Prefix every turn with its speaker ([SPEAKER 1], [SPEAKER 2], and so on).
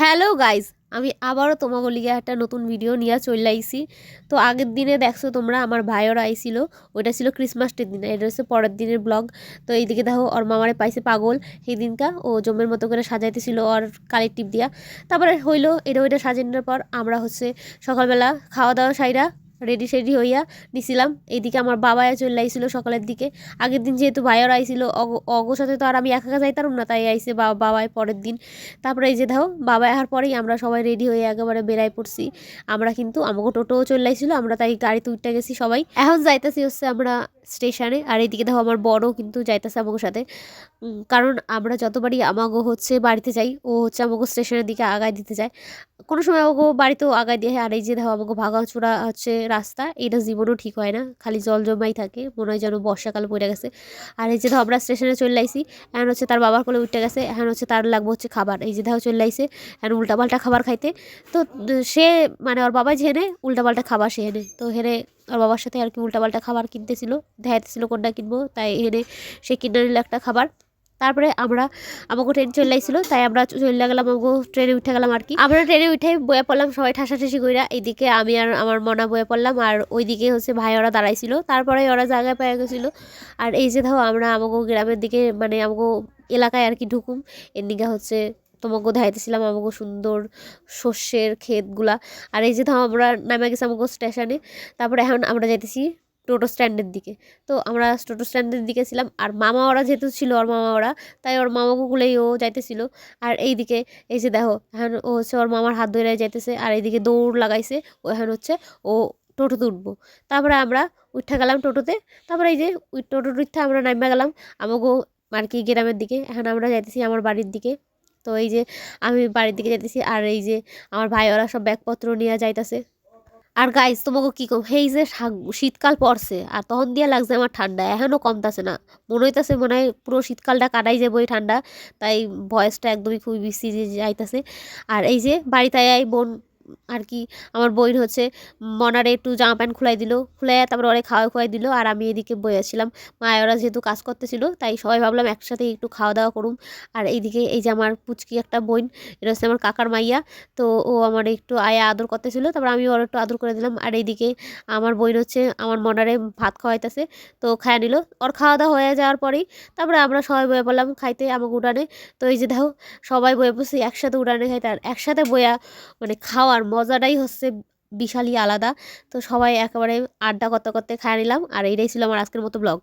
[SPEAKER 1] Hello guys, আমি আবারও তোমাকে লিগে একটা নতুন ভিডিও নিয়ে চলে আইছি। তো আগের দিনে দেখছো তোমরা আমার ভাইয়েরা আইছিল, ওইটা ছিল ক্রিসমাসের দিনে, এটা হচ্ছে পরের দিনের ব্লগ। তো এইদিকে দেখো ওর মামারে পাইছে পাগল, সেই দিনকা ও জমের মতো করে সাজাইতেছিল ওর কালের টিপ দিয়া। তারপরে হইলো এটা ওইটা সাজানোর পর আমরা হচ্ছে সকালবেলা খাওয়া দাওয়া সাইরা রেডি সেডি হইয়া নিছিলাম। এইদিকে আমার বাবা চলে আইছিল সকালের দিকে। আগের দিন যেহেতু ভাইয়েরা আইছিল, অগোর সাথে তো আর আমি একা একা যাইতাম না, তাই আইছে বাবাই পরের দিন। তারপরে এই যে দেখো বাবা আসার পরেই আমরা সবাই রেডি হয়ে একেবারে বেরাই পড়ছি। আমরা কিন্তু আমাকে টোটোও চলে আইছিল, আমরা তাই গাড়িতে উঠতে গেছি সবাই। এখন যাইতেছি হচ্ছে আমরা স্টেশনে, আর এইদিকে দেখো আমার বড় কিন্তু যাইতেছে আমাকে সাথে। কারণ আমরা যতবারই আমাগো হচ্ছে বাড়িতে যাই, ও হচ্ছে আমাকে স্টেশনের দিকে আগায় দিতে যায়। কোনো সময় আমাকে বাড়িতেও আগায় দিয়ে। আর এই যে দেখো আমাকে ভাঙাচোরা হচ্ছে রাস্তা, এটা জীবনও ঠিক হয় না, খালি জল জমাই থাকে, মনে হয় যেন বর্ষাকাল পড়ে গেছে। আর এই যে দেখো আমরা স্টেশনে চলে আইছি। এখন হচ্ছে তার বাবার কোলে উঠে গেছে, এখন হচ্ছে তার লাগবে হচ্ছে খাবার। এই যে দেখো চলে আইছে এখন উল্টাপাল্টা খাবার খাইতে। তো সে মানে ওর বাবা যে হেনে উল্টাপাল্টা খাবার সে হেনে, তো হেনে ওর বাবার সাথে আর কি উল্টাপাল্টা খাবার কিনতেছিল, দেখাইতেছিল কোনটা কিনবো, তাই এনে সে কিনে নিল একটা খাবার। তারপরে আমাকে ট্রেন চলে আসছিল, তাই আমরা চলে গেলাম, আমাকে ট্রেনে উঠে গেলাম আর কি। আমরা ট্রেনে উঠে বয়ে পড়লাম সবাই ঠাসাঠাসি কইরা। এইদিকে আমি আর আমার মনা বয়ে পড়লাম, আর ওইদিকে হচ্ছে ভাই ওরা দাঁড়াইছিল, তারপরে ওরা জায়গায় পেয়ে গেছিলো। আর এই যে ধরো আমরা আমাকে গ্রামের দিকে মানে আমাকে এলাকায় আর কি ঢুকুম, এর দিকে হচ্ছে তোমাকে দেখাইতেছিলাম আমাকে সুন্দর শস্যের ক্ষেতগুলা। আর এই যে ধরো আমরা নামে গেছি আমাকে স্টেশনে। তারপরে এখন আমরা যাইতেছি টোটো স্ট্যান্ডের দিকে। তো আমরা টোটো স্ট্যান্ডের দিকে ছিলাম, আর মামা ওরা যেহেতু ছিল ওর মামা ওরা, তাই ওর মামাগুলোই ও যাইতেছিল। আর এইদিকে এই যে দেখো এখন ও হচ্ছে ওর মামার হাত ধরে যাইতেছে, আর এইদিকে দৌড় লাগাইছে ও, এখন হচ্ছে ও টোটোতে উঠবো। তারপরে আমরা উঠে গেলাম টোটোতে। তারপরে এই যে ওই টোটো উঠতে আমরা নামে গেলাম আমাকে আর কি গ্রামের দিকে। এখন আমরা যাইতেছি আমার বাড়ির দিকে। তো এই যে আমি বাড়ির দিকে যাইতেছি, আর এই যে আমার ভাই ওরা সব ব্যাগপত্র নিয়ে যাইতেছে। আর গাইজ তোমাকে কি কম, এই যে শীতকাল পড়ছে আর তখন দিয়ে লাগছে আমার ঠান্ডা, এখনও কমতাছে না। মনে হইতাছে মনে হয় পুরো শীতকালটা কাটাই যাবো এই ঠান্ডা, তাই ভয়েসটা একদমই খুবই বেশি যাইতাছে। আর এই যে বাড়িতে আই বোন আর কি, আমার বোন হচ্ছে মনারে একটু জামা প্যান্ট খুলাই দিল, খুলাই তারপর ওরে খাওয়া খুয়াই দিল। আর আমি এদিকে বইয়াছিলাম, ওরা যেহেতু কাজ করতেছিল, তাই সবাই ভাবলাম একসাথে একটু খাওয়া দাওয়া করুম। আর এইদিকে এই যে আমার পুচকি একটা বোন, এটা হচ্ছে আমার কাকার মাইয়া। তো ও আমার একটু আয়া আদর করতেছিল, তারপর আমি ওর একটু আদর করে দিলাম। আর এইদিকে আমার বোন হচ্ছে আমার মনারে ভাত খাওয়াইতেছে, তো খায়া নিল। ওর খাওয়া দাওয়া হয়ে যাওয়ার পরেই তারপরে আমরা সবাই বয়ে পড়লাম খাইতে আমাকে উঠানে। তো এই যে দেখো সবাই বয়ে পড়ছি একসাথে উঠানে খাইতে, আর একসাথে বয়া মানে খাওয়ার মজাটাই হচ্ছে বিশালই আলাদা। তো সবাই একেবারে আড্ডা করতে করতে খায় নিলাম। আর এইটাই ছিল আমার আজকের মতো ব্লগ।